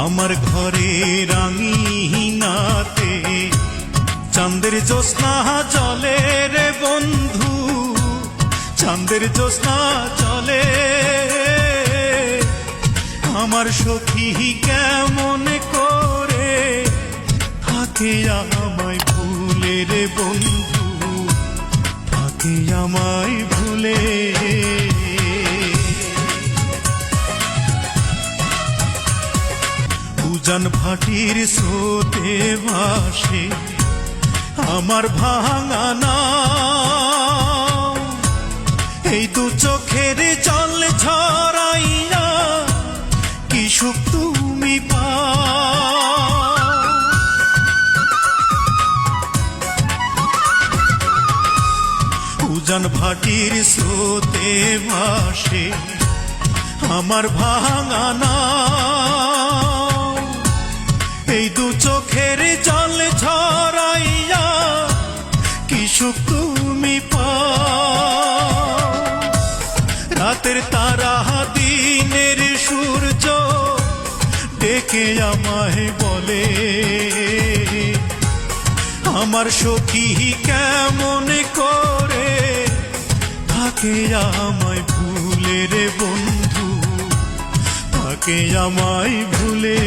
আমার ঘরে রাঙিনাতে চাঁদের জ্যোৎস্না জলে রে বন্ধু, চাঁদের জ্যোৎস্না জলে। আমার সখী কেমন করে থাকে আমায় ভুলে রে বন্ধু, থাকে আমায় ভুলে। উজান ভাটির স্রোতে ভাসে আমার ভাঙা নাও, এই দু চোখের জল ঝরাইয়া কি সুখ তুমি পাও। উজান ভাটির স্রোতে ভাসে আমার ভাঙা নাও, এই দু চোখের জল ঝরাইয়া কি সুখ তুমি পাও। রাতের তারা দিনের সূর্য ডেকে আমায় বলে, আমার সখী কেমন করে থাকে আমায় ভুলে রে বন্ধু, থাকে আমায় ভুলে।